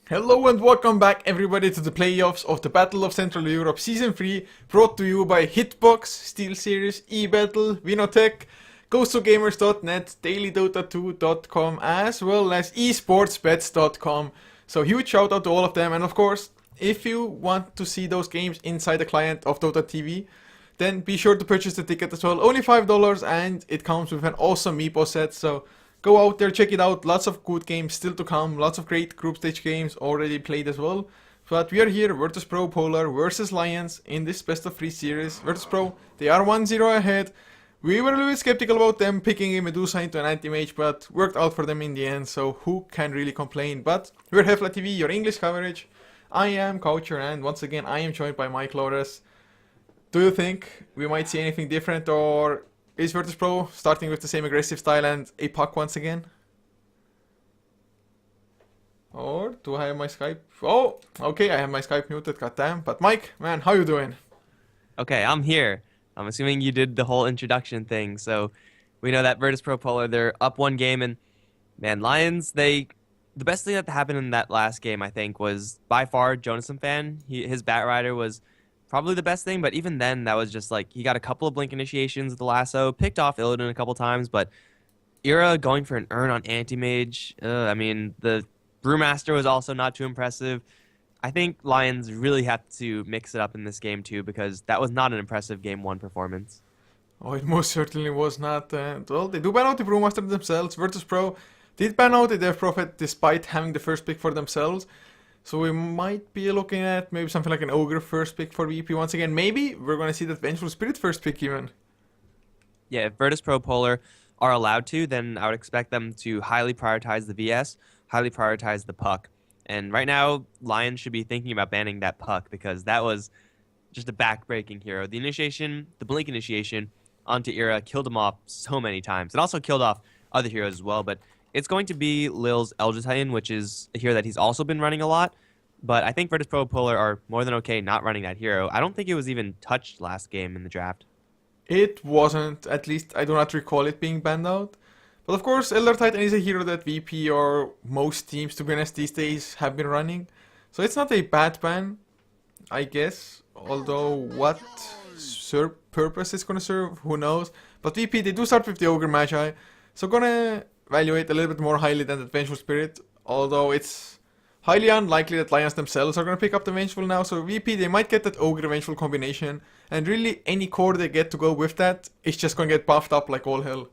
Hello and welcome back everybody to the playoffs of the Battle of Central Europe Season 3, brought to you by Hitbox, SteelSeries, eBattle, Vinotech, GhostOfGamers.net, DailyDota2.com, as well as esportsbets.com. So huge shout out to all of them, and of course, if you want to see those games inside the client of Dota TV, then be sure to purchase the ticket as well. Only $5, and it comes with an awesome meeple set, so go out there, check it out. Lots of good games still to come. Lots of great group stage games already played as well. But we are here, VP.Polar versus Lajons in this best of 3 series. VP.Pro, they are 1-0 ahead. We were a little bit skeptical about them picking a Medusa into an anti-mage, but worked out for them in the end, so who can really complain? But we're HeflaTV, your English coverage. I am Coucher, and once again I am joined by Mike Lores. Do you think we might see anything different, or is VP.Pro starting with the same aggressive style and a puck once again? Or do I have my Skype? Oh, okay, I have my Skype muted, goddamn. But Mike, man, how you doing? Okay, I'm here. I'm assuming you did the whole introduction thing, so we know that VP.Polar, they're up one game, and man, Lions, the best thing that happened in that last game, I think, was by far Jonathan Fan. His Bat Rider was probably the best thing, but even then, that was just like, he got a couple of blink initiations with the lasso, picked off Illidan a couple times, but Ira going for an Urn on Anti-Mage, I mean, the Brewmaster was also not too impressive. I think Lions really have to mix it up in this game too, because that was not an impressive game one performance. Oh, it most certainly was not. Well, they do ban out the Brewmaster themselves. VP.Pro did ban out the Death Prophet despite having the first pick for themselves. So we might be looking at maybe something like an Ogre first pick for VP once again. Maybe we're going to see that Vengeful Spirit first pick even. Yeah, if Virtus.Pro.Polar are allowed to, then I would expect them to highly prioritize the VS, highly prioritize the puck. And right now, Lions should be thinking about banning that puck, because that was just a back-breaking hero. The initiation, the blink initiation onto Ira killed him off so many times. It also killed off other heroes as well, but it's going to be Lil's Eldritch Titan, which is a hero that he's also been running a lot. But I think Virtus.Polar are more than okay not running that hero. I don't think it was even touched last game in the draft. It wasn't, at least I do not recall it being banned out. But of course, Elder Titan is a hero that VP or most teams, to be honest, these days have been running. So it's not a bad ban, I guess. Although what purpose it's gonna serve, who knows. But VP, they do start with the Ogre Magi. So gonna evaluate a little bit more highly than the Vengeful Spirit. Although it's highly unlikely that Lions themselves are gonna pick up the Vengeful now. So VP, they might get that Ogre Vengeful combination. And really, any core they get to go with that is just gonna get buffed up like all hell.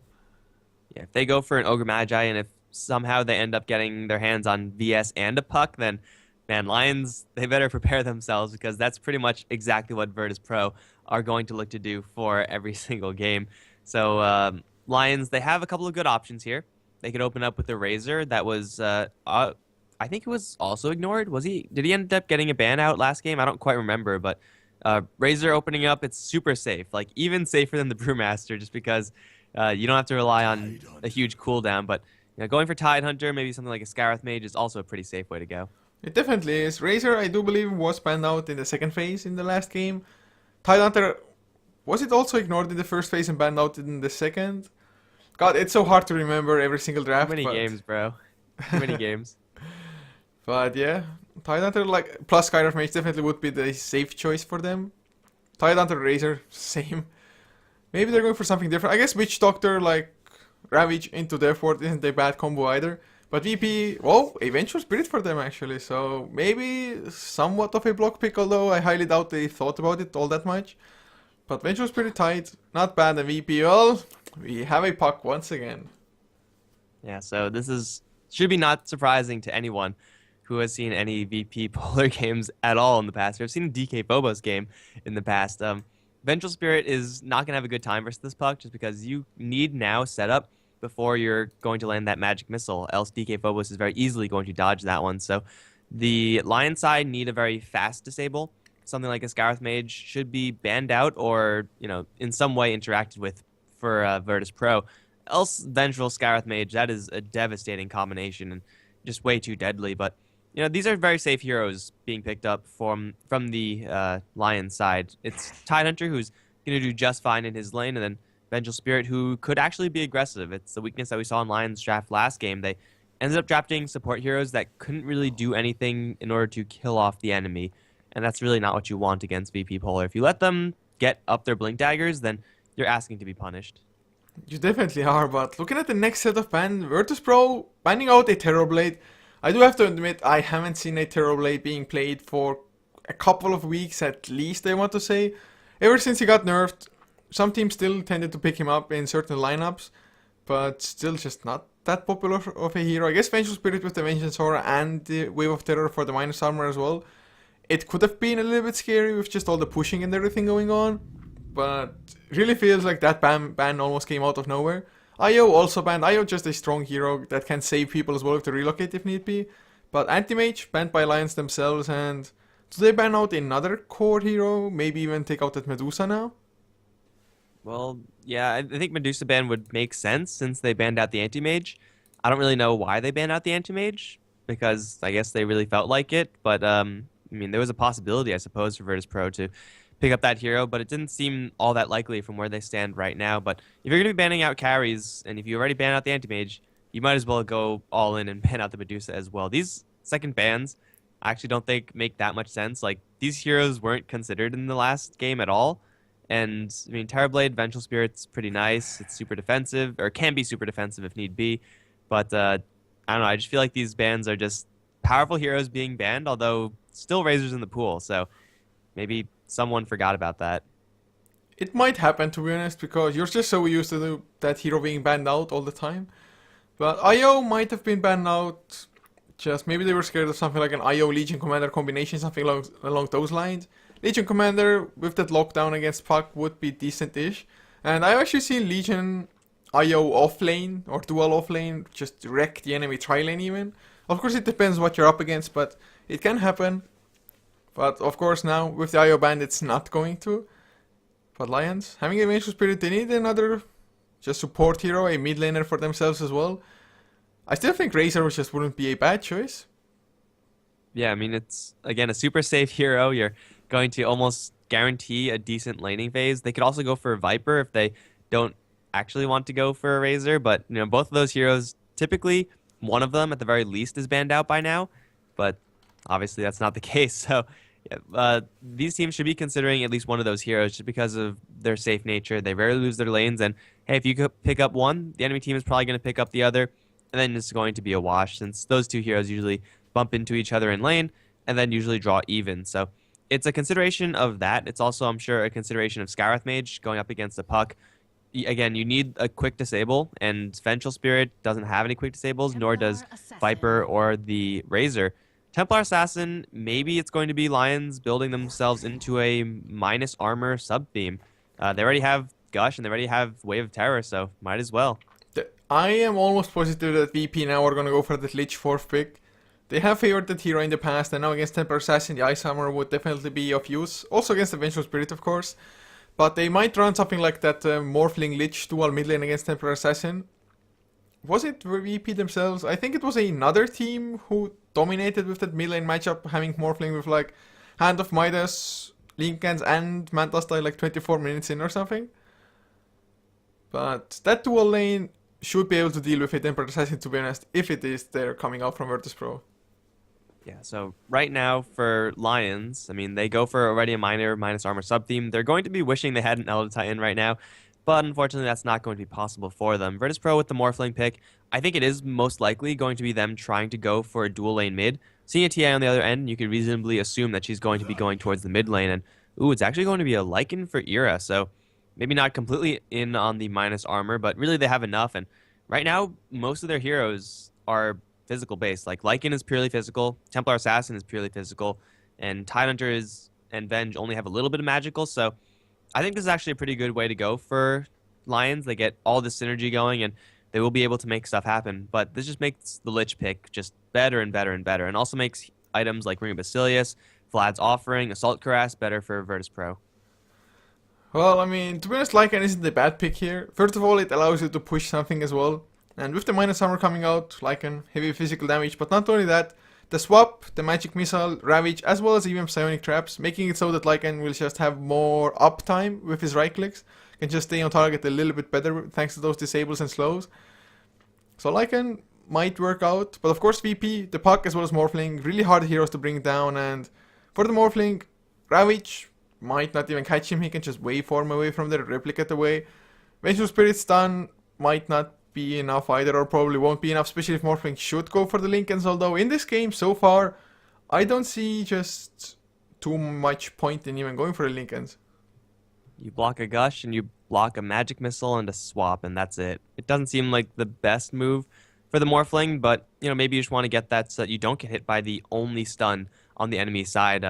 Yeah, if they go for an Ogre Magi and if somehow they end up getting their hands on VS and a puck, then man, Lions, they better prepare themselves, because that's pretty much exactly what Virtus.Pro are going to look to do for every single game. So Lions, they have a couple of good options here. They could open up with the Razor. That was, I think it was also ignored. Did he end up getting a ban out last game? I don't quite remember, but Razor opening up, it's super safe. Like, even safer than the Brewmaster, just because you don't have to rely on a huge cooldown. But going for Tidehunter, maybe something like a Scarith Mage, is also a pretty safe way to go. It definitely is. Razor, I do believe, was banned out in the second phase in the last game. Tidehunter, was it also ignored in the first phase and banned out in the second? God, it's so hard to remember every single Too draft. many games, bro. Too many games. But yeah, Tidehunter, like, plus Skyrim Mage definitely would be the safe choice for them. Tidehunter, Razor, same. Maybe they're going for something different. I guess Witch Doctor, like, Ravage into Death Ward isn't a bad combo either. But VP, well, a Vengeful Spirit for them actually, so maybe somewhat of a block pick, although I highly doubt they thought about it all that much. But Vengeful Spirit tied, not bad, and VP, well, we have a puck once again. Yeah, so should be not surprising to anyone who has seen any VP.Polar games at all in the past, or have seen a DK Phobos game in the past. Vengeful Spirit is not going to have a good time versus this puck, just because you need now setup before you're going to land that magic missile, else DK Phobos is very easily going to dodge that one. So the Lion side need a very fast disable. Something like a Scarith Mage should be banned out, or in some way interacted with for Virtus.Pro. Else Vengeful Scarith Mage, that is a devastating combination and just way too deadly. But these are very safe heroes being picked up from the Lion side. It's Tidehunter, who's going to do just fine in his lane, and then Vengeful Spirit, who could actually be aggressive. It's the weakness that we saw in Lions draft last game. They ended up drafting support heroes that couldn't really do anything in order to kill off the enemy. And that's really not what you want against VP.Polar. If you let them get up their blink daggers, then you're asking to be punished. You definitely are, but looking at the next set of ban, Virtus.Pro banning out a Terrorblade. I do have to admit, I haven't seen a Terrorblade being played for a couple of weeks at least, I want to say. Ever since he got nerfed, some teams still tended to pick him up in certain lineups, but still just not that popular of a hero. I guess Vengeful Spirit with the Vengeance Aura and the Wave of Terror for the minus armor as well. It could have been a little bit scary with just all the pushing and everything going on, but really feels like that ban almost came out of nowhere. IO also banned. IO just a strong hero that can save people as well if they relocate if need be. But Anti-Mage banned by Lions themselves, and do they ban out another core hero? Maybe even take out that Medusa now? Well, yeah, I think Medusa ban would make sense since they banned out the Anti-Mage. I don't really know why they banned out the Anti-Mage, because I guess they really felt like it, but I mean, there was a possibility, I suppose, for Virtus.Pro to pick up that hero, but it didn't seem all that likely from where they stand right now. But if you're going to be banning out carries, and if you already ban out the Anti-Mage, you might as well go all in and ban out the Medusa as well. These second bans I actually don't think make that much sense. Like, these heroes weren't considered in the last game at all. And, I mean, Terrorblade, Vengeful Spirit's pretty nice. It's super defensive, or can be super defensive if need be. But, I don't know, I just feel like these bans are just powerful heroes being banned, although still Razors in the pool. So maybe someone forgot about that. It might happen, to be honest, because you're just so used to that hero being banned out all the time. But IO might have been banned out. Just maybe they were scared of something like an IO Legion Commander combination, something along those lines. Legion Commander with that lockdown against Puck would be decent-ish. And I've actually seen Legion IO offlane or dual offlane just wreck the enemy tri-lane even. Of course it depends what you're up against, but it can happen. But of course now with the IO ban it's not going to. But Lions, having a Vengeful Spirit, they need another just support hero, a mid laner for themselves as well. I still think Razor just wouldn't be a bad choice. Yeah, I mean, it's, again, a super safe hero. You're going to almost guarantee a decent laning phase. They could also go for a Viper if they don't actually want to go for a Razor, but, you know, both of those heroes, typically, one of them, at the very least, is banned out by now, but obviously that's not the case, so these teams should be considering at least one of those heroes just because of their safe nature. They rarely lose their lanes, and hey, if you could pick up one, the enemy team is probably going to pick up the other, and then it's going to be a wash since those two heroes usually bump into each other in lane and then usually draw even. So it's a consideration of that. It's also, I'm sure, a consideration of Skywrath Mage going up against a Puck. Again, you need a quick disable, and Vengeful Spirit doesn't have any quick disables, nor does Viper or the Razor. Templar Assassin, maybe it's going to be Lions building themselves into a minus armor sub-theme. They already have Gush and they already have Wave of Terror, so might as well. I am almost positive that VP now are going to go for that Lich 4th pick. They have favored that hero in the past, and now against Templar Assassin, the Ice Hammer would definitely be of use. Also against the Vengeful Spirit, of course. But they might run something like that Morphling Lich dual mid lane against Templar Assassin. Was it VP themselves? I think it was another team who dominated with that mid lane matchup, having Morphling with like Hand of Midas, Linkans, and Manta Style like 24 minutes in or something. But that dual lane should be able to deal with a Templar Assassin, to be honest, if it is there coming out from Virtus.Pro. Yeah, so right now for Lions, I mean, they go for already a minus armor sub-theme. They're going to be wishing they had an Elder Titan right now, but unfortunately that's not going to be possible for them. Virtus.Pro with the Morphling pick, I think it is most likely going to be them trying to go for a dual lane mid. Seeing a TA on the other end, you could reasonably assume that she's going to be going towards the mid lane, and ooh, it's actually going to be a Lycan for Era, so maybe not completely in on the minus armor, but really they have enough, and right now most of their heroes are physical based. Like Lycan is purely physical, Templar Assassin is purely physical, and Tidehunter and Venge only have a little bit of magical, so I think this is actually a pretty good way to go for Lions. They get all this synergy going, and they will be able to make stuff happen, but this just makes the Lich pick just better and better and better, and also makes items like Ring of Basilius, Vlad's Offering, Assault Cuirass better for Virtus.Pro. Well, I mean, to be honest, Lycan isn't a bad pick here. First of all, it allows you to push something as well. And with the minus armor coming out, Lycan, heavy physical damage, but not only that, the swap, the magic missile, Ravage, as well as even psionic traps, making it so that Lycan will just have more uptime with his right clicks, can just stay on target a little bit better thanks to those disables and slows. So Lycan might work out. But of course VP, the Puck as well as Morphling, really hard heroes to bring down. And for the Morphling, Ravage might not even catch him. He can just waveform away from there, replicate away. Vengeful Spirit stun might not be enough either, or probably won't be enough, especially if Morphling should go for the Lincolns. Although in this game so far, I don't see just too much point in even going for the Lincolns. You block a Gush and you block a Magic Missile and a Swap, and that's it. It doesn't seem like the best move for the Morphling, but maybe you just want to get that so that you don't get hit by the only stun on the enemy side.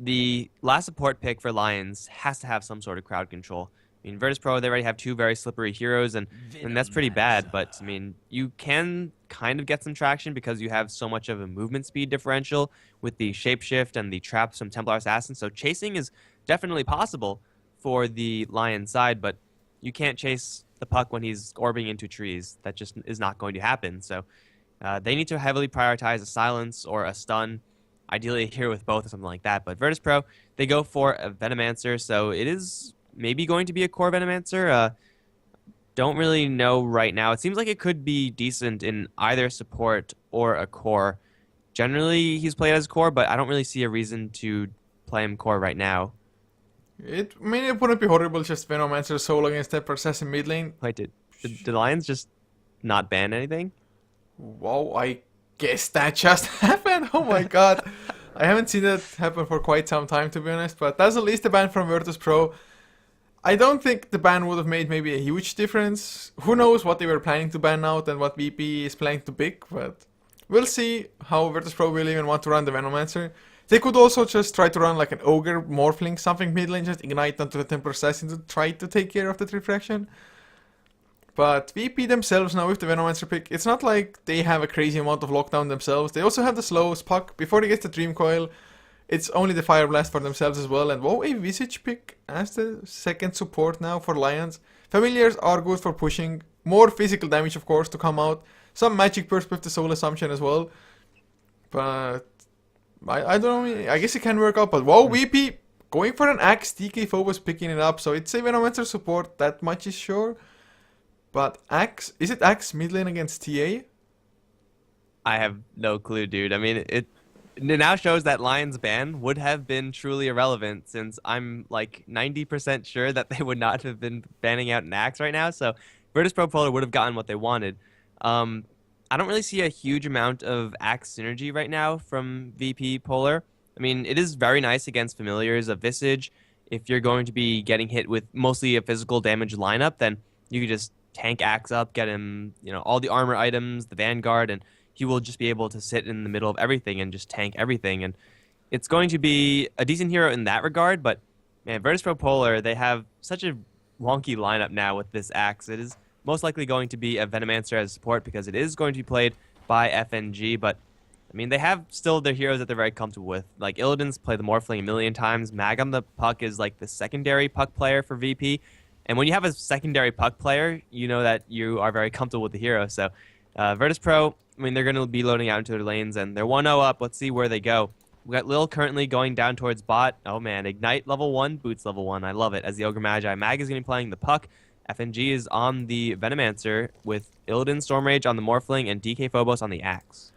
The last support pick for Lions has to have some sort of crowd control. I mean, Virtus.Pro, they already have 2 very slippery heroes, and that's pretty bad. But, I mean, you can kind of get some traction because you have so much of a movement speed differential with the Shapeshift and the traps from Templar Assassin. So chasing is definitely possible for the Lion side, but you can't chase the Puck when he's orbing into trees. That just is not going to happen. So they need to heavily prioritize a silence or a stun, ideally here with both or something like that. But Virtus.Pro, they go for a Venomancer, so it is maybe going to be a core Venomancer. Don't really know right now. It seems like it could be decent in either support or a core. Generally, he's played as core, but I don't really see a reason to play him core right now. It wouldn't be horrible just Venomancer solo against Templar Assassin mid lane. Wait, did the Lions just not ban anything? Wow, I guess that just happened. Oh my god. I haven't seen that happen for quite some time, to be honest, but that's at least a ban from Virtus.Pro. I don't think the ban would have made maybe a huge difference. Who knows what they were planning to ban out and what VP is planning to pick, but we'll see how Virtus.Pro will even want to run the Venomancer. They could also just try to run like an Ogre Morphling, something mid lane, just ignite onto the Templar Assassin to try to take care of that refraction. But VP themselves now with the Venomancer pick, it's not like they have a crazy amount of lockdown themselves. They also have the slowest Puck. Before they get the Dream Coil, it's only the Fire Blast for themselves as well. And wow, a Visage pick as the second support now for Lions. Familiars are good for pushing. More physical damage, of course, to come out. Some Magic Burst with the Soul Assumption as well. But I don't know, I guess it can work out. But wow, VP going for an Axe. DK Phobos picking it up. So it's a Venomancer support, that much is sure. But Axe, is it Axe mid lane against TA? I have no clue, dude. I mean, it now shows that Lions ban would have been truly irrelevant, since I'm like 90% sure that they would not have been banning out an Axe right now. So Virtus.Pro would have gotten what they wanted. I don't really see a huge amount of Axe synergy right now from VP.Polar. I mean, it is very nice against familiars of Visage. If you're going to be getting hit with mostly a physical damage lineup, then you could just tank Axe up, get him, all the armor items, the Vanguard, and he will just be able to sit in the middle of everything and just tank everything. And it's going to be a decent hero in that regard, but man, Virtus.Pro, they have such a wonky lineup now with this Axe. It is most likely going to be a Venomancer as support because it is going to be played by FNG, but I mean, they have still their heroes that they're very comfortable with. Like, Illidan's played the Morphling a million times. Mag on the Puck is like the secondary Puck player for VP. And when you have a secondary Puck player, you know that you are very comfortable with the hero. So, Virtus.Pro, I mean, they're going to be loading out into their lanes, and they're 1-0 up. Let's see where they go. We got Lil currently going down towards bot. Oh, man. Ignite level 1, Boots level 1. I love it. As the Ogre Magi. Mag is going to be playing the Puck. FNG is on the Venomancer with Illidan Stormrage on the Morphling and DK Phobos on the Axe.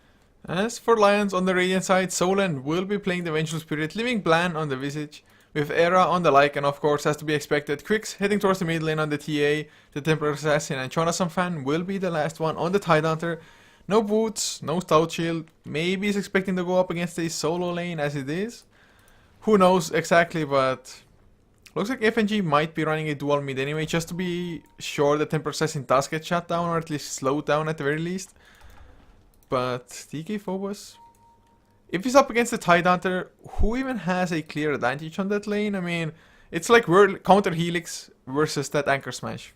As for Lions on the Radiant side, Solan will be playing the Vengeful Spirit, leaving Blan on the Visage, with Era on the Lycan, of course, as to be expected. Quicks heading towards the mid lane on the TA, the Templar Assassin, and Jonathan Fan will be the last one on the Tidehunter. No boots, no Stout Shield, maybe he's expecting to go up against a solo lane as it is. Who knows exactly, but looks like FNG might be running a dual mid anyway, just to be sure the Templar Assassin does get shut down, or at least slowed down at the very least. But DK Phobos, if he's up against the Tidehunter, who even has a clear advantage on that lane? I mean, it's like counter Helix versus that Anchor Smash.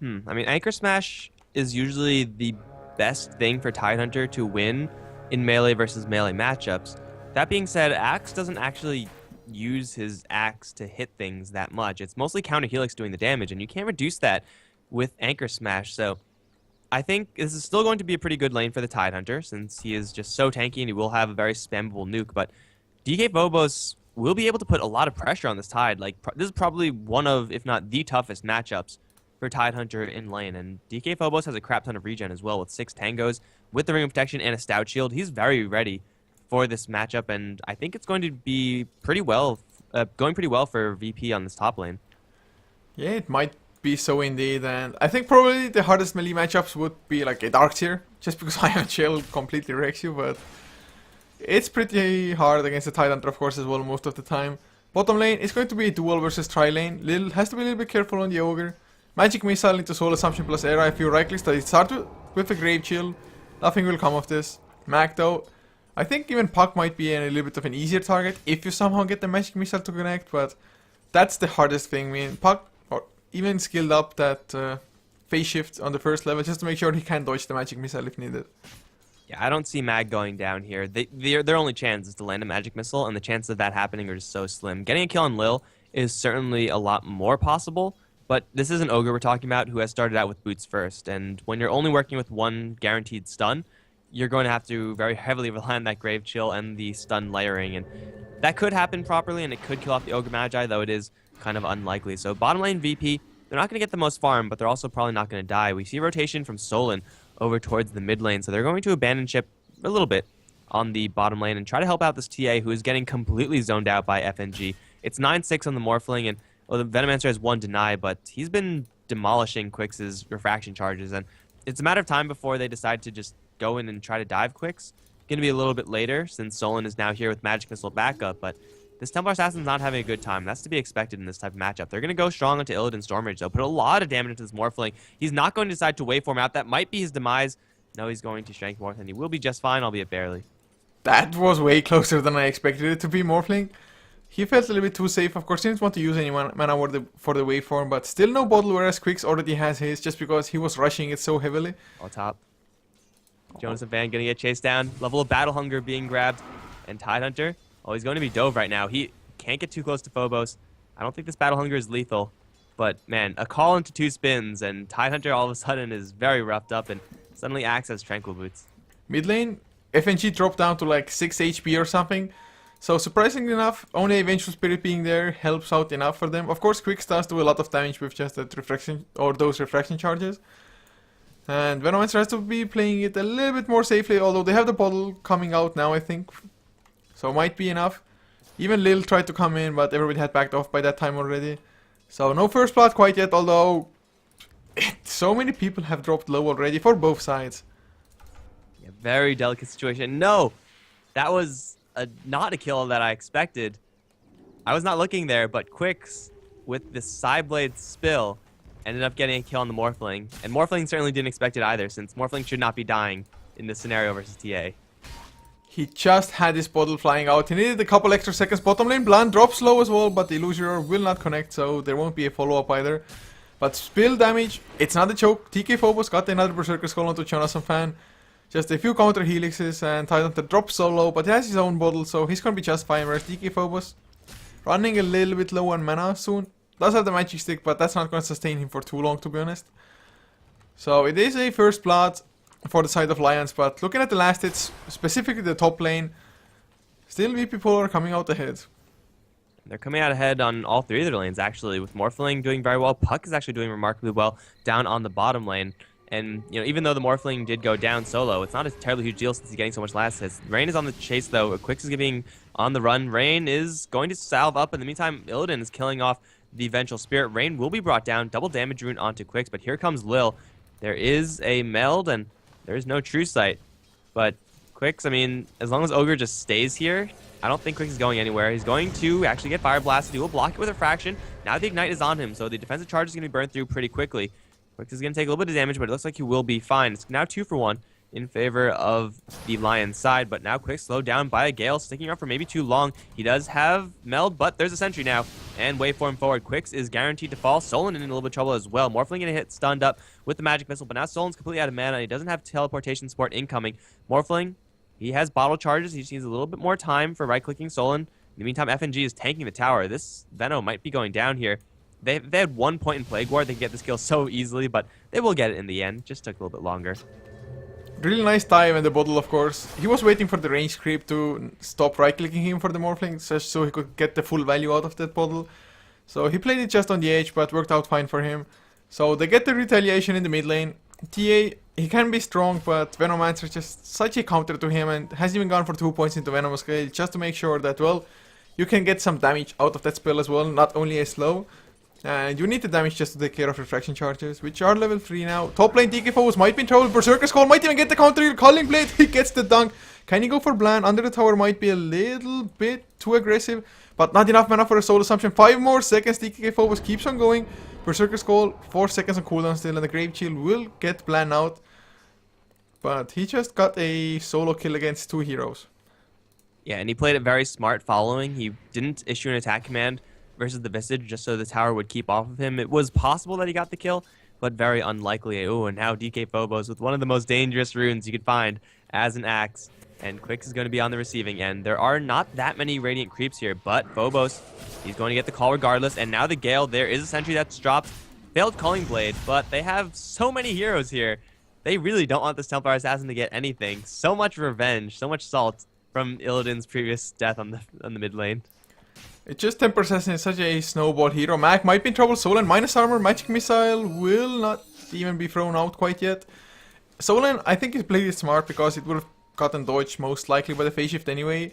I mean, Anchor Smash is usually the best thing for Tidehunter to win in melee versus melee matchups. That being said, Axe doesn't actually use his Axe to hit things that much. It's mostly counter Helix doing the damage, and you can't reduce that with Anchor Smash. So I think this is still going to be a pretty good lane for the Tidehunter, since he is just so tanky and he will have a very spammable nuke. But DK Phobos will be able to put a lot of pressure on this Tide. Like, this is probably one of, if not the toughest matchups for Tidehunter in lane. And DK Phobos has a crap ton of regen as well with 6 tangos, with the Ring of Protection and a Stout Shield. He's very ready for this matchup, and I think it's going to be pretty well, going pretty well for VP on this top lane. Yeah, it might be so indeed, and I think probably the hardest melee matchups would be like a Dark Tier, just because Iron Shell completely wrecks you, but it's pretty hard against the Tidehunter, of course, as well, most of the time. Bottom lane is going to be a dual versus tri lane. Lil has to be a little bit careful on the Ogre. Magic Missile into Soul Assumption plus Era. If you right click that, it starts with a Grave Chill. Nothing will come of this. Mag though, I think even Puck might be a little bit of an easier target if you somehow get the Magic Missile to connect, but that's the hardest thing. I mean, Puck, or even skilled up that phase shift on the first level just to make sure he can dodge the Magic Missile if needed. Yeah, I don't see Mag going down here. Their only chance is to land a Magic Missile, and the chances of that happening are just so slim. Getting a kill on Lil is certainly a lot more possible, but this is an Ogre we're talking about who has started out with boots first, and when you're only working with one guaranteed stun, you're going to have to very heavily rely on that Grave Chill and the stun layering, and that could happen properly, and it could kill off the Ogre Magi, though it is kind of unlikely. So bottom lane VP, they're not going to get the most farm, but they're also probably not going to die. We see rotation from Solon over towards the mid lane, so they're going to abandon ship a little bit on the bottom lane and try to help out this TA who is getting completely zoned out by FNG. It's 9-6 on the Morphling, and well, the Venomancer has 1 deny, but he's been demolishing Quix's refraction charges, and it's a matter of time before they decide to just go in and try to dive Quix. It's going to be a little bit later since Solon is now here with Magic Missile backup, but this Templar Assassin's not having a good time. That's to be expected in this type of matchup. They're going to go strong into Illidan Stormrage, though. Put a lot of damage into this Morphling. He's not going to decide to waveform out. That might be his demise. No, he's going to Strength Morph, and he will be just fine, albeit barely. That was way closer than I expected it to be, Morphling. He felt a little bit too safe. Of course, he didn't want to use any mana for the waveform, but still no bottle, whereas Quix already has his just because he was rushing it so heavily. All top. Jonas and Van going to get chased down. Level of Battle Hunger being grabbed. And Tidehunter, oh, he's going to be dove right now. He can't get too close to Phobos. I don't think this Battle Hunger is lethal. But, man, a call into 2 spins, and Tidehunter all of a sudden is very roughed up and suddenly acts as Tranquil Boots. Mid lane, FNG dropped down to like 6 HP or something. So, surprisingly enough, only a Vengeful Spirit being there helps out enough for them. Of course, Quix does do a lot of damage with just that refraction, or those refraction charges. And Venomancer has to be playing it a little bit more safely, although they have the bottle coming out now, I think. So, might be enough. Even Lil tried to come in, but everybody had backed off by that time already. So, no first blood quite yet, although so many people have dropped low already for both sides. Yeah, very delicate situation. No! That was not a kill that I expected. I was not looking there, but Quix, with the Psyblade spill, ended up getting a kill on the Morphling. And Morphling certainly didn't expect it either, since Morphling should not be dying in this scenario versus TA. He just had his bottle flying out. He needed a couple extra seconds. Bottom lane, Blunt drops low as well, but the Illusionor will not connect, so there won't be a follow-up either. But spill damage, it's not a choke. TK Phobos got another Berserker Skull onto Jonas and Fan. Just a few counter helixes, and Tidehunter drops solo, but he has his own bottle, so he's gonna be just fine. Whereas DK Phobos running a little bit low on mana soon. Does have the magic stick, but that's not gonna sustain him for too long, to be honest. So it is a first blood for the side of Lajons, but looking at the last hits, specifically the top lane, still VP.Polar coming out ahead. They're coming out ahead on all 3 of their lanes, actually, with Morphling doing very well. Puck is actually doing remarkably well down on the bottom lane. And, you know, even though the Morphling did go down solo, it's not a terribly huge deal since he's getting so much last hits. Rain is on the chase, though. Quix is getting on the run. Rain is going to salve up. In the meantime, Illidan is killing off the Vengeful Spirit. Rain will be brought down. Double damage rune onto Quix, but here comes Lil. There is a meld, and there is no true sight. But Quix, I mean, as long as Ogre just stays here, I don't think Quix is going anywhere. He's going to actually get Fire Blasted. He will block it with a fraction. Now the Ignite is on him, so the defensive charge is going to be burned through pretty quickly. Quix is going to take a little bit of damage, but it looks like he will be fine. It's now 2 for 1 in favor of the Lajons side, but now Quix slowed down by a Gale, sticking around for maybe too long. He does have Meld, but there's a Sentry now, and waveform forward. Quix is guaranteed to fall. Solon in a little bit of trouble as well. Morphling going to hit stunned up with the Magic Missile, but now Solon's completely out of mana, and he doesn't have teleportation support incoming. Morphling, he has bottle charges. He just needs a little bit more time for right-clicking Solon. In the meantime, FNG is tanking the tower. This Veno might be going down here. They had 1 point in Plague Ward. They can get this kill so easily, but they will get it in the end. Just took a little bit longer. Really nice dive and the bottle, of course. He was waiting for the range creep to stop right-clicking him for the Morphling, so he could get the full value out of that bottle. So he played it just on the edge, but worked out fine for him. So they get the retaliation in the mid lane. TA, he can be strong, but Venomancer is just such a counter to him and hasn't even gone for 2 points into Venomous Scale just to make sure that, well, you can get some damage out of that spell as well, not only a slow. And you need the damage just to take care of refraction charges, which are level 3 now. Top lane DK foes might be in trouble. Berserker's Call might even get the counter heal. Calling Blade, he gets the dunk. Can he go for Bland? Under the tower might be a little bit too aggressive, but not enough mana for a soul assumption. 5 more seconds, DK Phobos keeps on going. Berserker's Call, 4 seconds on cooldown still, and the Grave Shield will get Bland out. But he just got a solo kill against 2 heroes. Yeah, and he played it very smart following. He didn't issue an attack command versus the Visage just so the tower would keep off of him. It was possible that he got the kill, but very unlikely. Oh, and now DK Phobos with one of the most dangerous runes you could find as an axe. And Quicks is going to be on the receiving end. There are not that many Radiant creeps here, but Phobos, he's going to get the call regardless. And now the Gale, there is a sentry that's dropped. Failed Calling Blade, but they have so many heroes here. They really don't want this Templar Assassin to get anything. So much revenge, so much salt from Illidan's previous death on the mid lane. It's just Templar Assassin is such a snowball hero. Mac might be in trouble. Solan minus armor, magic missile will not even be thrown out quite yet. Solan, I think he played it smart because it would have gotten dodged most likely by the phase shift anyway.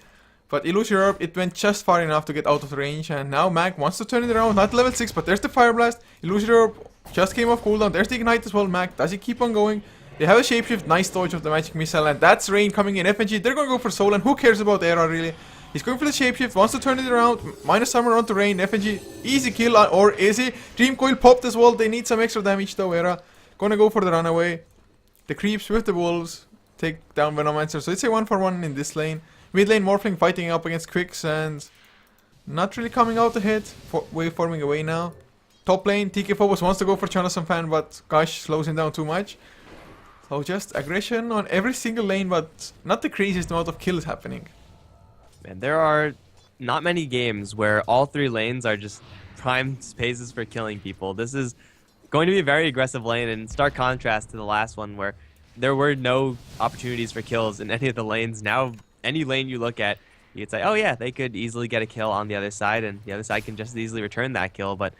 But Illusion Orb, it went just far enough to get out of the range, and now Mac wants to turn it around. Not level 6, but there's the Fire Blast. Illusion Orb just came off cooldown. There's the Ignite as well. Mac, does he keep on going? They have a shapeshift, nice dodge of the magic missile, and that's Rain coming in. FNG, they're going to go for Solan. Who cares about Era really? He's going for the shapeshift, wants to turn it around. Minus armor onto Rain. FNG, easy kill, or easy. Dream Coil popped as well. They need some extra damage though. Era gonna go for the runaway. The creeps with the wolves take down Venomancer. So it's a 1-for-1 in this lane. Mid lane Morphling fighting up against Quicks and not really coming out ahead. Waveforming away now. Top lane, TK Phobos wants to go for Jonathan Fan, but Gosh slows him down too much. So just aggression on every single lane, but not the craziest amount of kills happening. Man, there are not many games where all 3 lanes are just prime spaces for killing people. This is going to be a very aggressive lane, in stark contrast to the last one where there were no opportunities for kills in any of the lanes. Now, any lane you look at, you could say, oh yeah, they could easily get a kill on the other side, and the other side can just as easily return that kill. But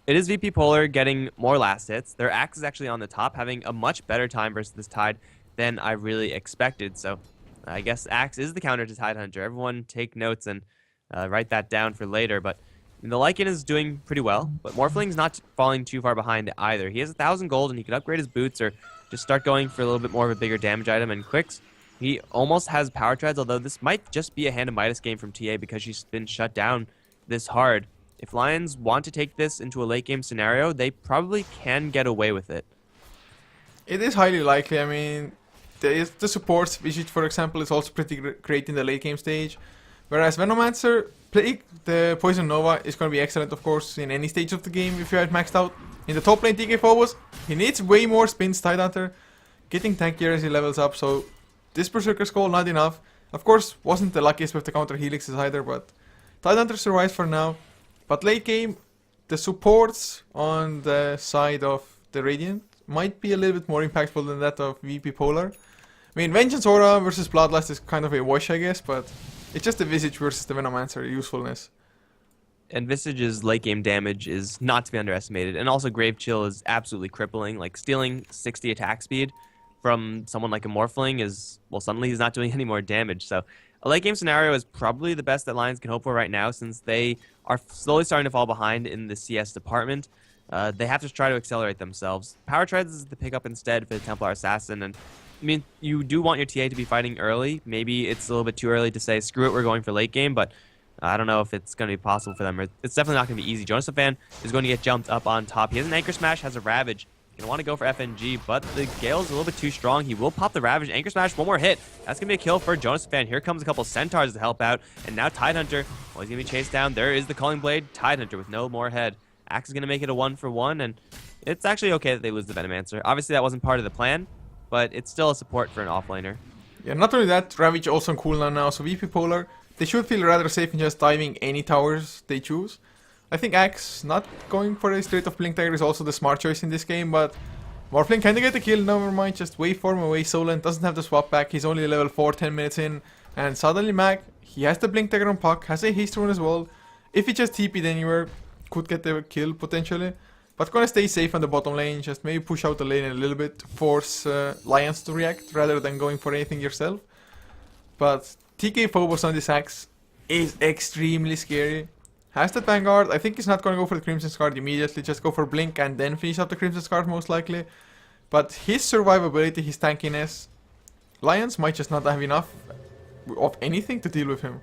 it is VP.Polar getting more last hits. Their axe is actually on the top, having a much better time versus this Tide than I really expected. So I guess axe is the counter to Tidehunter. Everyone take notes and write that down for later. But the Lycan is doing pretty well, but Morphling's not falling too far behind either. He has 1,000 gold, and he could upgrade his boots or just start going for a little bit more of a bigger damage item. And Quicks, he almost has power treads, although this might just be a Hand of Midas game from TA because she's been shut down this hard. If Lions want to take this into a late game scenario, they probably can get away with it. It is highly likely. I mean, the supports, Visage for example, is also pretty great in the late game stage. Whereas Venomancer, the Poison Nova is going to be excellent, of course, in any stage of the game if you have maxed out. In the top lane, TK Phobos, he needs way more spins, Tidehunter, getting tankier as he levels up, so this Berserker's Call, not enough. Of course, wasn't the luckiest with the counter helixes either, but Tidehunter survives for now. But late game, the supports on the side of the Radiant might be a little bit more impactful than that of VP.Polar. I mean, Vengeance Aura versus Bloodlust is kind of a wash, I guess, but it's just the Visage versus the Venomancer usefulness. And Visage's late game damage is not to be underestimated, and also Grave Chill is absolutely crippling. Like, stealing 60 attack speed from someone like a Morphling is, well, suddenly he's not doing any more damage. So a late game scenario is probably the best that Lions can hope for right now, since they are slowly starting to fall behind in the CS department. They have to try to accelerate themselves. Power Treads is the pickup instead for the Templar Assassin, and I mean, you do want your TA to be fighting early. Maybe it's a little bit too early to say, screw it, we're going for late game, but I don't know if it's going to be possible for them. It's definitely not going to be easy. Jonathan is going to get jumped up on top. He has an Anchor Smash, has a Ravage. Going to want to go for FNG, but the Gale's a little bit too strong. He will pop the Ravage. Anchor Smash, one more hit. That's going to be a kill for Jonathan. Here comes a couple Centaurs to help out, and now Tidehunter, well, he's going to be chased down. There is the Calling Blade. Tidehunter with no more head. Axe is going to make it a 1-for-1, and it's actually okay that they lose the Venomancer. Obviously, that wasn't part of the plan, but it's still a support for an offlaner. Yeah, not only that, Ravage also on cooldown now, so VP.Polar, they should feel rather safe in just diving any towers they choose. I think Axe not going for a straight of Blink Dagger is also the smart choice in this game, but Morphling kinda get the kill, never mind, just waveform away. Solan doesn't have the swap back, he's only level 4, 10 minutes in, and suddenly Mac, he has the Blink Dagger on Puck, has a haste rune as well. If he just TP'd anywhere, could get the kill potentially. But gonna stay safe on the bottom lane, just maybe push out the lane a little bit, force Lions to react rather than going for anything yourself. But TK Phobos on this axe is extremely scary. Has that Vanguard, I think he's not gonna go for the Crimson Scar immediately, just go for Blink and then finish up the Crimson Scar most likely. But his survivability, his tankiness, Lions might just not have enough of anything to deal with him.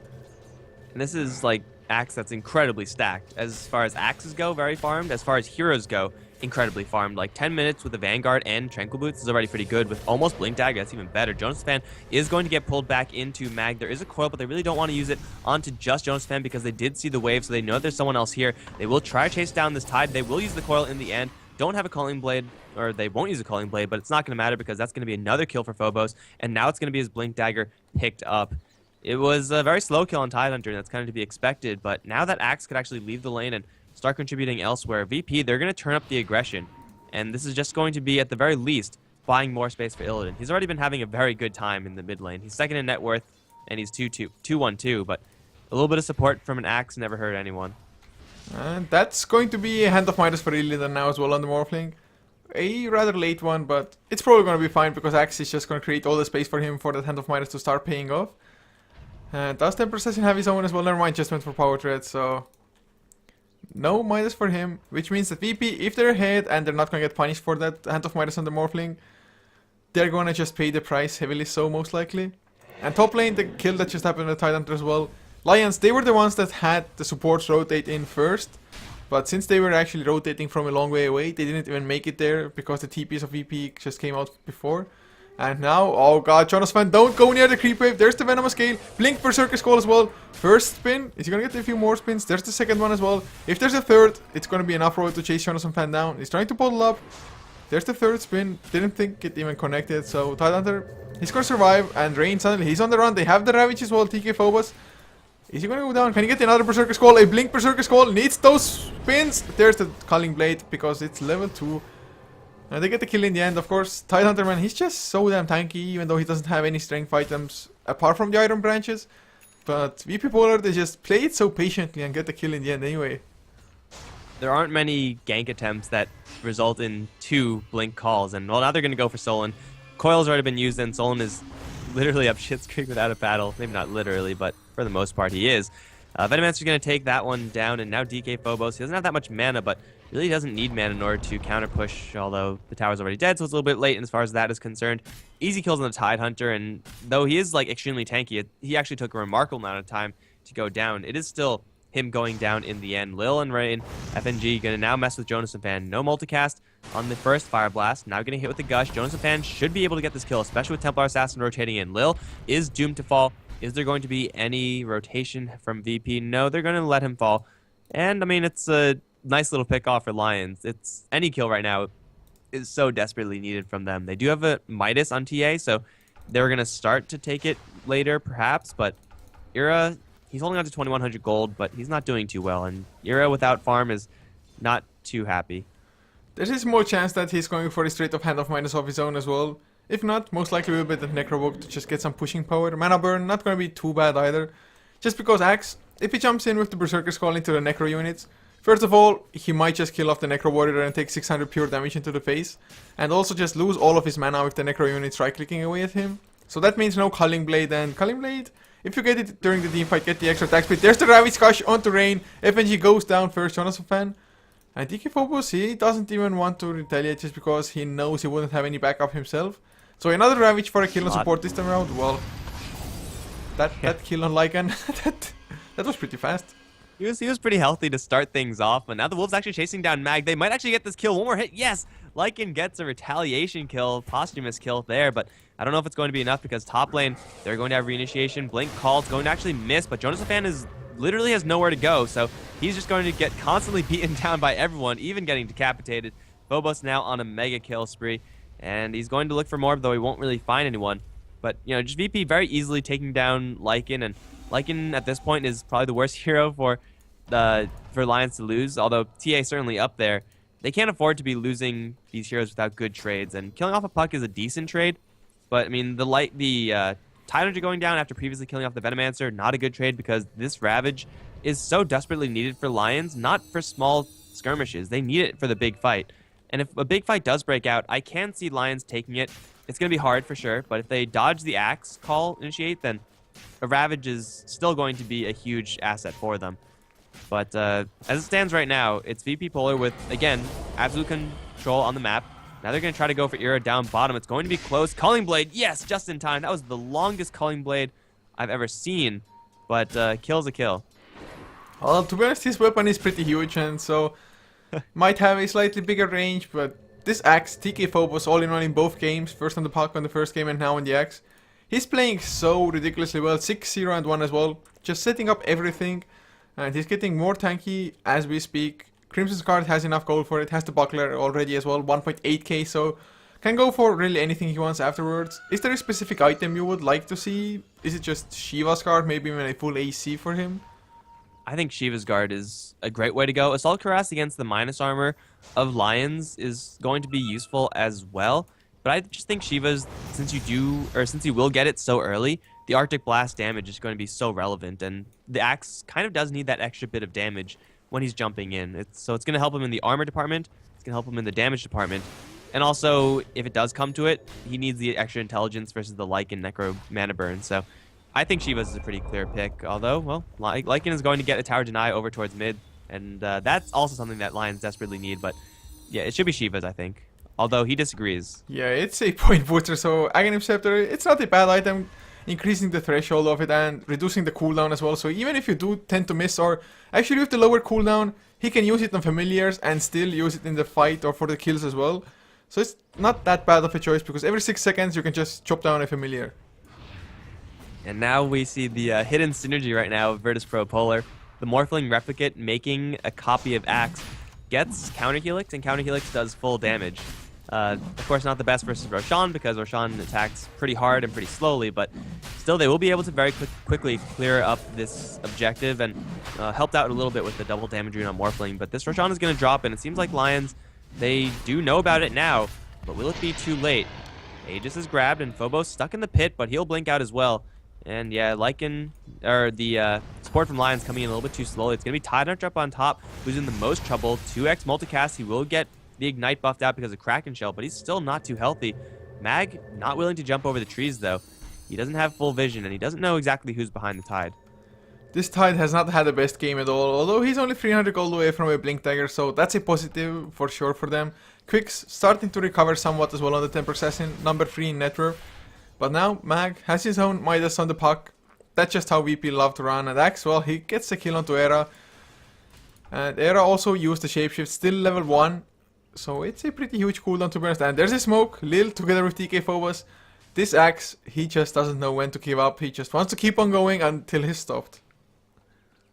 And this is like axe that's incredibly stacked. As far as axes go, very farmed. As far as heroes go, incredibly farmed. Like 10 minutes with the Vanguard and Tranquil Boots is already pretty good. With almost Blink Dagger, that's even better. Jonas Fan is going to get pulled back into Mag. There is a coil, but they really don't want to use it onto just Jonas Fan because they did see the wave, so they know there's someone else here. They will try to chase down this Tide. They will use the coil in the end. Don't have a Calling Blade, or they won't use a Calling Blade, but it's not going to matter because that's going to be another kill for Phobos, and now it's going to be his Blink Dagger picked up. It was a very slow kill on Tidehunter, and that's kind of to be expected, but now that Axe could actually leave the lane and start contributing elsewhere, VP, they're going to turn up the aggression, and this is just going to be, at the very least, buying more space for Illidan. He's already been having a very good time in the mid lane. He's second in net worth, and he's 2-1-2, but a little bit of support from an Axe never hurt anyone. And that's going to be a Hand of Midas for Illidan now as well on the Morphling. A rather late one, but it's probably going to be fine because Axe is just going to create all the space for him for that Hand of Midas to start paying off. Does Temper Assassin have his own as well? Never mind, just went for Power Thread, so no Midas for him, which means that VP, if they're ahead and they're not going to get punished for that Hand of Midas on the Morphling, they're going to just pay the price, heavily so most likely. And top lane, the kill that just happened with Tidehunter as well. Lions, they were the ones that had the supports rotate in first, but since they were actually rotating from a long way away, they didn't even make it there because the TPs of VP just came out before. And now, oh god, Jonas Fan, don't go near the creep wave. There's the Venomous Scale. Blink Berserker Skull as well. First spin. Is he gonna get a few more spins? There's the second one as well. If there's a third, it's gonna be enough road to chase Jonas Fan down. He's trying to bottle up. There's the third spin. Didn't think it even connected. So Tidehunter, he's gonna survive. And Rain suddenly, he's on the run. They have the Ravage as well. TK Phobos. Is he gonna go down? Can he get another Berserker Skull? A Blink Berserker Skull needs those spins. There's the Culling Blade because it's level 2. And they get the kill in the end, of course. Tidehunter, man, he's just so damn tanky, even though he doesn't have any strength items apart from the Iron Branches. But VP.Polar, they just play it so patiently and get the kill in the end anyway. There aren't many gank attempts that result in 2 Blink calls, and well, now they're going to go for Solon. Coil's already been used, and Solon is literally up Shit's Creek without a paddle. Maybe not literally, but for the most part he is. Venomancer's going to take that one down, and now DK Phobos. He doesn't have that much mana, but really doesn't need mana in order to counter push, although the tower's already dead, so it's a little bit late as far as that is concerned. Easy kills on the Tidehunter, and though he is like extremely tanky, he actually took a remarkable amount of time to go down. It is still him going down in the end. Lil and Rain, FNG, going to now mess with Jonas and Fan. No multicast on the first Fire Blast. Now getting hit with the Gush. Jonas and Fan should be able to get this kill, especially with Templar Assassin rotating in. Lil is doomed to fall. Is there going to be any rotation from VP? No, they're going to let him fall. And, I mean, it's a nice little pick off for Lions. It's any kill right now is so desperately needed from them. They do have a Midas on TA, so they're going to start to take it later, perhaps. But Ira, he's holding on to 2,100 gold, but he's not doing too well. And Ira without farm is not too happy. There's more chance that he's going for a straight up Hand of Midas of his own as well. If not, most likely we'll bet the Necrobook to just get some pushing power. Mana burn, not going to be too bad either. Just because Axe, if he jumps in with the Berserker Skull into the Necro units, first of all, he might just kill off the Necro Warrior and take 600 pure damage into the face. And also just lose all of his mana with the Necro units right-clicking away at him. So that means no Culling Blade, and Culling Blade, if you get it during the team fight, get the extra attack speed. There's the Ravage Gush onto Rain. FNG goes down first, Jonas Fan. And DK Phobos, he doesn't even want to retaliate just because he knows he wouldn't have any backup himself. So another Ravage for a kill on support this time around. Well, that kill on Lycan, that was pretty fast. He was pretty healthy to start things off, but now the Wolves actually chasing down Mag. They might actually get this kill. One more hit. Yes! Lycan gets a retaliation kill, posthumous kill there, but I don't know if it's going to be enough because top lane, they're going to have reinitiation. Blink call, it's going to actually miss, but Jonas Fan is literally has nowhere to go, so he's just going to get constantly beaten down by everyone, even getting decapitated. Phobos now on a mega kill spree. And he's going to look for more, though he won't really find anyone. But, you know, just VP very easily taking down Lycan. And Lycan, at this point, is probably the worst hero for Lions to lose. Although TA certainly up there. They can't afford to be losing these heroes without good trades. And killing off a Puck is a decent trade. But, I mean, the Tidehunter going down after previously killing off the Venomancer, not a good trade because this Ravage is so desperately needed for Lions. Not for small skirmishes. They need it for the big fight. And if a big fight does break out, I can see Lions taking it. It's going to be hard for sure, but if they dodge the axe call initiate, then a Ravage is still going to be a huge asset for them. But as it stands right now, it's VP.Polar with, again, absolute control on the map. Now they're going to try to go for Era down bottom. It's going to be close. Culling Blade, yes, just in time. That was the longest Culling Blade I've ever seen, but kill's a kill. Well, to be honest, his weapon is pretty huge, and so might have a slightly bigger range, but this axe, TK Phobos, all in one in both games, first on the puck on the first game and now on the axe. He's playing so ridiculously well, 6-0 and 1 as well, just setting up everything, and he's getting more tanky as we speak. Crimson's card has enough gold for it, has the buckler already as well, 1.8k, so can go for really anything he wants afterwards. Is there a specific item you would like to see? Is it just Shiva's card, maybe even a full AC for him? I think Shiva's guard is a great way to go. Assault Cuirass against the minus armor of Lions is going to be useful as well. But I just think Shiva's, since you will get it so early, the Arctic Blast damage is going to be so relevant. And the axe kind of does need that extra bit of damage when he's jumping in. So it's going to help him in the armor department. It's going to help him in the damage department. And also, if it does come to it, he needs the extra intelligence versus the Lycan Necro mana burn. So I think Shiva's is a pretty clear pick, although, well, Lycan is going to get a tower deny over towards mid, and that's also something that Lions desperately need, but yeah, it should be Shiva's, I think, although he disagrees. Yeah, it's a point booster, so Aghanim Scepter, it's not a bad item, increasing the threshold of it and reducing the cooldown as well, so even if you do tend to miss, or actually with the lower cooldown, he can use it on familiars and still use it in the fight or for the kills as well. So it's not that bad of a choice, because every 6 seconds you can just chop down a familiar. And now we see the hidden synergy right now of Virtus.Pro.Polar. The Morphling Replicate making a copy of Axe gets Counter Helix, and Counter Helix does full damage. Of course, not the best versus Roshan, because Roshan attacks pretty hard and pretty slowly, but still they will be able to very quickly clear up this objective, and helped out a little bit with the double damage rune on Morphling. But this Roshan is going to drop, and it seems like Lions, they do know about it now, but will it be too late? Aegis is grabbed, and Phobos stuck in the pit, but he'll blink out as well. And yeah, Lycan, or the support from Lions coming in a little bit too slowly. It's going to be Tidehunter up on top, who's in the most trouble. 2x multicast, he will get the Ignite buffed out because of Kraken Shell, but he's still not too healthy. Mag not willing to jump over the trees, though. He doesn't have full vision, and he doesn't know exactly who's behind the Tide. This Tide has not had the best game at all, although he's only 300 gold away from a Blink Dagger, so that's a positive for sure for them. Quicks starting to recover somewhat as well on the Temper Assassin, number 3 in net worth. But now, Mag has his own Midas on the puck. That's just how VP love to run. And Axe, well, he gets the kill onto Era. And Era also used the Shapeshift, still level 1. So it's a pretty huge cooldown to be honest. And there's a smoke, Lil together with TK Phobos. This Axe, he just doesn't know when to give up. He just wants to keep on going until he's stopped.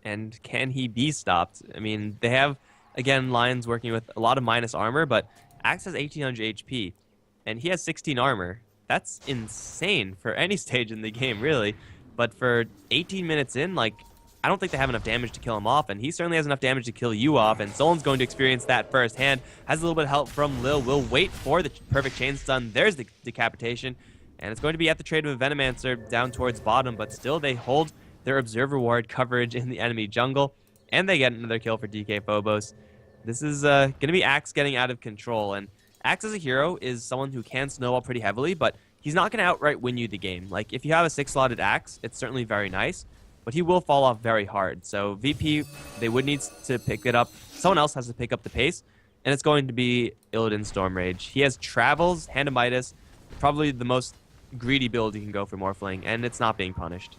And can he be stopped? I mean, they have, again, Lions working with a lot of minus armor, but Axe has 1800 HP. And he has 16 armor. That's insane for any stage in the game, really. But for 18 minutes in, like, I don't think they have enough damage to kill him off, and he certainly has enough damage to kill you off, and Solon's going to experience that firsthand. Has a little bit of help from Lil. Will wait for the perfect chain stun. There's the decapitation, and it's going to be at the trade of a Venomancer down towards bottom, but still they hold their Observer Ward coverage in the enemy jungle, and they get another kill for DK Phobos. This is going to be Axe getting out of control, and Axe as a hero is someone who can snowball pretty heavily, but he's not going to outright win you the game. Like, if you have a 6-slotted Axe, it's certainly very nice, but he will fall off very hard. So VP, they would need to pick it up. Someone else has to pick up the pace, and it's going to be Illidan Stormrage. He has Travels, Hand of Midas, probably the most greedy build you can go for Morphling, and it's not being punished.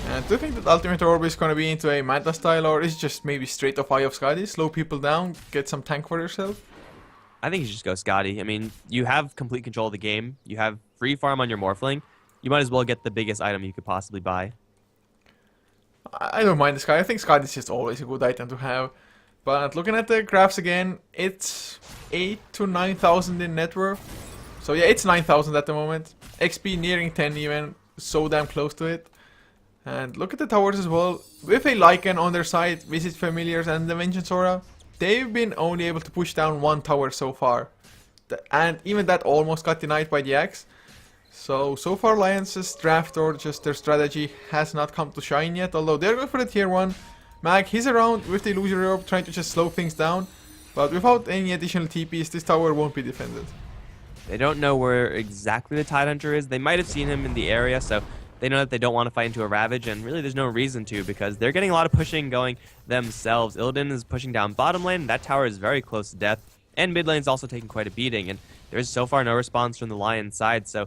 And do you think that Ultimate Orb is going to be into a Manta style, or is it just maybe straight off Eye of Skadi? Slow people down, get some tank for yourself? I think you should just go Skadi. I mean, you have complete control of the game. You have free farm on your Morphling. You might as well get the biggest item you could possibly buy. I don't mind the Skadi. I think Skadi is just always a good item to have. But looking at the graphs again, it's 8 to 9,000 in net worth. So yeah, it's 9,000 at the moment. XP nearing 10 even, so damn close to it. And look at the towers as well. With a Lycan on their side, Visit Familiars and the Vengeance Aura, they've been only able to push down 1 tower so far. And even that almost got denied by the Axe. So far Lions' draft or just their strategy has not come to shine yet. Although they're going for the tier 1. Mag, he's around with the Illusory Orb trying to just slow things down. But without any additional TPs, this tower won't be defended. They don't know where exactly the Tide Hunter is. They might have seen him in the area, so they know that they don't want to fight into a Ravage, and really there's no reason to because they're getting a lot of pushing going themselves. Illidan is pushing down bottom lane. That tower is very close to death, and mid lane's also taking quite a beating, and there's so far no response from the Lions side, so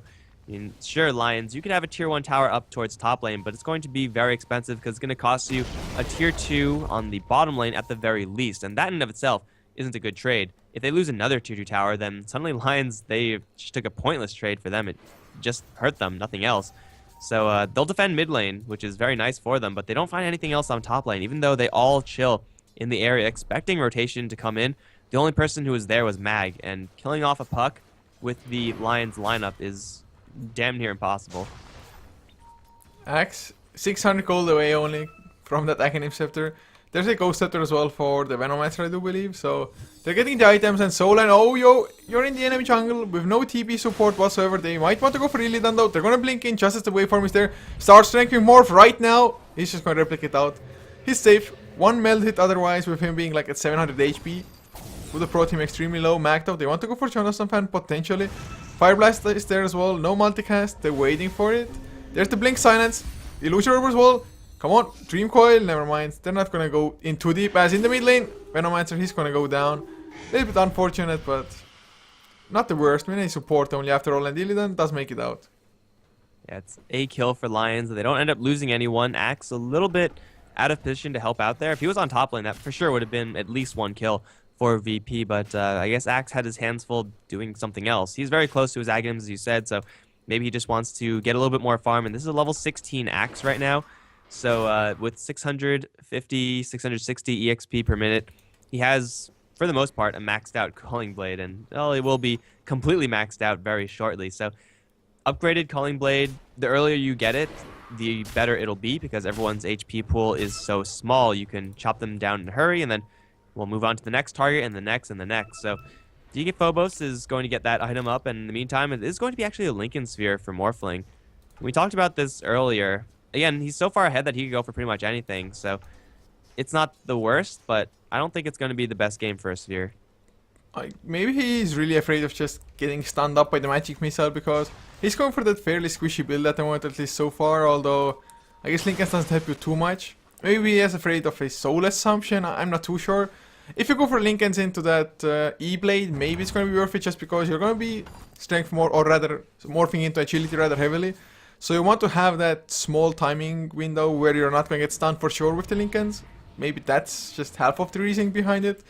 I mean, sure, Lions, you could have a tier 1 tower up towards top lane, but it's going to be very expensive because it's going to cost you a tier 2 on the bottom lane at the very least, and that in and of itself isn't a good trade. If they lose another tier 2 tower, then suddenly Lions, they just took a pointless trade for them. It just hurt them, nothing else. So they'll defend mid lane, which is very nice for them, but they don't find anything else on top lane, even though they all chill in the area, expecting rotation to come in. The only person who was there was Mag, and killing off a puck with the Lions lineup is damn near impossible. Axe, 600 gold away only from that Aghanim Scepter. There's a Ghost Scepter as well for the Venomancer, I do believe. So they're getting the items and Soul, and oh yo, you're in the enemy jungle with no TP support whatsoever. They might want to go for Illidan though. They're gonna blink in just as the waveform is there. Start strengthening Morph right now. He's just gonna replicate out. He's safe. One meld hit otherwise with him being like at 700 HP. Would have brought him extremely low. Macked out. They want to go for Jonathan Fan potentially. Fire Blast is there as well. No multicast. They're waiting for it. There's the Blink Silence. Illusion Orb as well. Come on, Dream Coil, never mind. They're not gonna go in too deep. As in the mid lane, Venomancer, he's gonna go down. A little bit unfortunate, but not the worst. I mean, support only after all, and Illidan does make it out. Yeah, it's a kill for Lions. They don't end up losing anyone. Axe a little bit out of position to help out there. If he was on top lane, that for sure would have been at least one kill for VP, but I guess Axe had his hands full doing something else. He's very close to his Aghanims, as you said, so maybe he just wants to get a little bit more farm, and this is a level 16 Axe right now. So with 650, 660 EXP per minute, he has, for the most part, a maxed out Calling Blade, and well, it will be completely maxed out very shortly. So upgraded Calling Blade, the earlier you get it, the better it'll be, because everyone's HP pool is so small. You can chop them down in a hurry, and then we'll move on to the next target, and the next, and the next. So DK Phobos is going to get that item up, and in the meantime, it is going to be actually a Lincoln Sphere for Morphling. We talked about this earlier. Again, he's so far ahead that he could go for pretty much anything, so it's not the worst, but I don't think it's going to be the best game for a Sphere. Maybe he's really afraid of just getting stunned up by the magic missile, because he's going for that fairly squishy build at the moment, at least so far, although I guess Lincoln doesn't help you too much. Maybe he is afraid of a soul assumption, I'm not too sure. If you go for Lincolns into that E-Blade, maybe it's going to be worth it just because you're going to be strength more, or rather morphing into agility rather heavily. So you want to have that small timing window where you're not going to get stunned for sure with the Lincolns. Maybe that's just half of the reasoning behind it.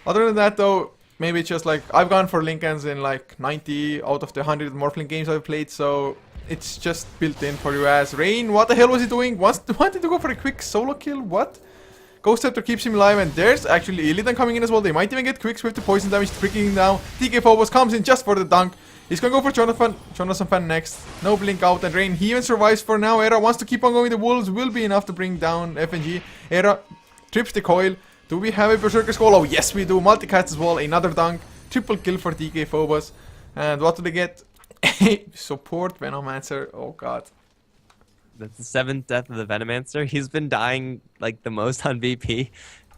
Other than that though, maybe it's just like, I've gone for Lincolns in like 90 out of the 100 Morphling games I've played, so it's just built in for you as Rain. What the hell was he doing? Wanted to go for a quick solo kill? What? Ghost Scepter keeps him alive, and there's actually Illidan coming in as well. They might even get quicks with the poison damage, freaking him down. DK Phobos comes in just for the dunk. He's gonna go for Jonathan Fan next. No blink out, and Rain, he even survives for now. Era wants to keep on going. The wolves will be enough to bring down FNG. Era trips the coil. Do we have a Berserker Skull? Oh yes we do. Multicast as well. Another dunk. Triple kill for DK Phobos. And what do they get? Support Venomancer. Oh god. That's the 7th death of the Venomancer. He's been dying like the most on VP.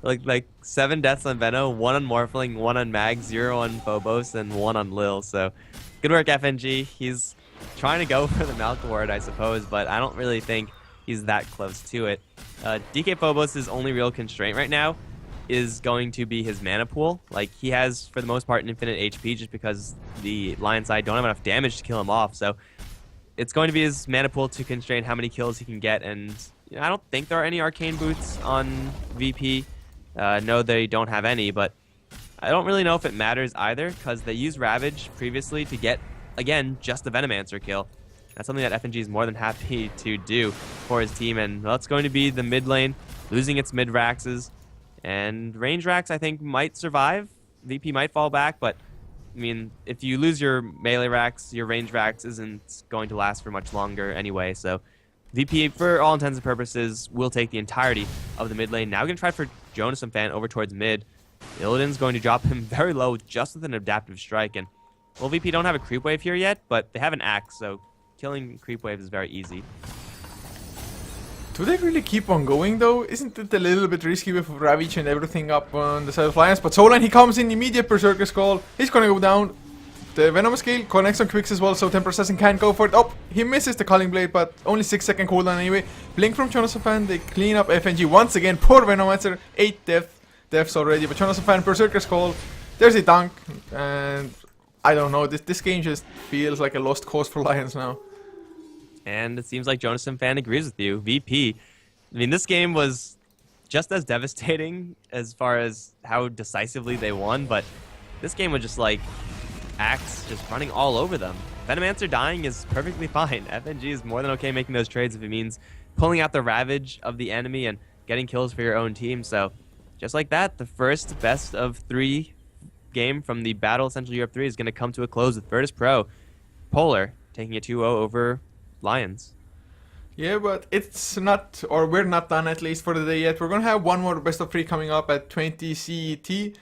Like 7 deaths on Veno, 1 on Morphling, 1 on Mag, 0 on Phobos, and 1 on Lil. So good work, FNG. He's trying to go for the Malcolm Ward, I suppose, but I don't really think he's that close to it. DK Phobos' only real constraint right now is going to be his mana pool. Like, he has, for the most part, infinite HP just because the Lion side don't have enough damage to kill him off. So it's going to be his mana pool to constrain how many kills he can get, and you know, I don't think there are any arcane boots on VP. No, they don't have any, but I don't really know if it matters either, because they used Ravage previously to get, again, just the Venomancer kill. That's something that FNG is more than happy to do for his team, and well, it's going to be the mid lane losing its mid Raxes, and range Rax I think might survive. VP might fall back, but I mean, if you lose your melee Rax, your range Rax isn't going to last for much longer anyway, so VP, for all intents and purposes, will take the entirety of the mid lane. Now we're going to try for Jonas and Fan over towards mid. Illidan's going to drop him very low just with an adaptive strike, and well, VP don't have a creep wave here yet, but they have an axe, so killing creep wave is very easy. Do they really keep on going though? Isn't it a little bit risky with Ravage and everything up on the side of Lions? But Solan, he comes in, immediate Berserker Skull. He's gonna go down. The Venom Scale connects on Quicks as well, so Temper Assassin can't go for it. Oh, he misses the Culling Blade, but only 6-second cooldown anyway. Blink from Chonosophan, they clean up FNG once again. Poor Venomancer, 8 deaths already. But Chonosophan, Berserker Skull, there's a dunk. And I don't know, this game just feels like a lost cause for Lions now. And it seems like Jonathan Fan agrees with you. VP. I mean, this game was just as devastating as far as how decisively they won, but this game was just like Axe just running all over them. Venomancer dying is perfectly fine. FNG is more than okay making those trades if it means pulling out the Ravage of the enemy and getting kills for your own team. So just like that, the first best of 3 game from the Battle of Central Europe 3 is going to come to a close with Virtus.pro Polar taking a 2-0 over Lions. Yeah, but it's not, or we're not done at least for the day yet. We're gonna have one more best of 3 coming up at 20 CET.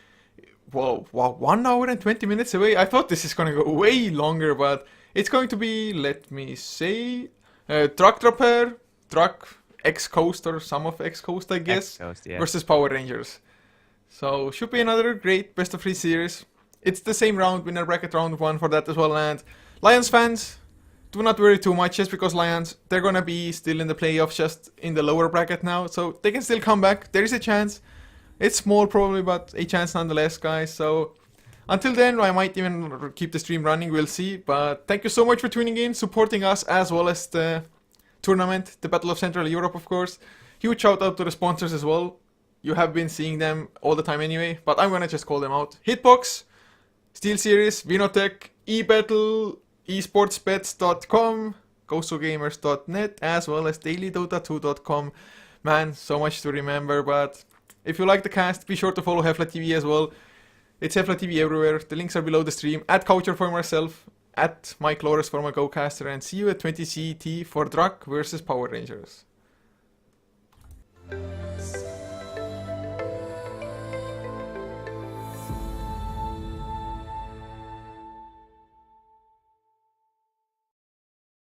Whoa, wow, 1 hour and 20 minutes away. I thought this is gonna go way longer, but it's going to be, let me say, Truck Dropper, Truck X-Coast, or some of X-Coast, I guess, X-Coast, yeah. versus Power Rangers. So, should be another great best of 3 series. It's the same round, winner bracket round 1 for that as well. And Lions fans, do not worry too much, just because Lions, they're gonna be still in the playoffs, just in the lower bracket now. So, they can still come back. There is a chance. It's small probably, but a chance nonetheless, guys. So, until then, I might even keep the stream running, we'll see. But thank you so much for tuning in, supporting us, as well as the tournament, the Battle of Central Europe, of course. Huge shout out to the sponsors as well. You have been seeing them all the time anyway, but I'm gonna just call them out. Hitbox, SteelSeries, Vinotech, eBattle, esportsbets.com, GoSoGamers.net, as well as dailydota2.com. Man, so much to remember, but if you like the cast, be sure to follow HeflaTV as well. It's HeflaTV everywhere. The links are below the stream. At Coucher for myself, at Mike Loris for my GoCaster, and see you at 20 CET for Drak versus Power Rangers.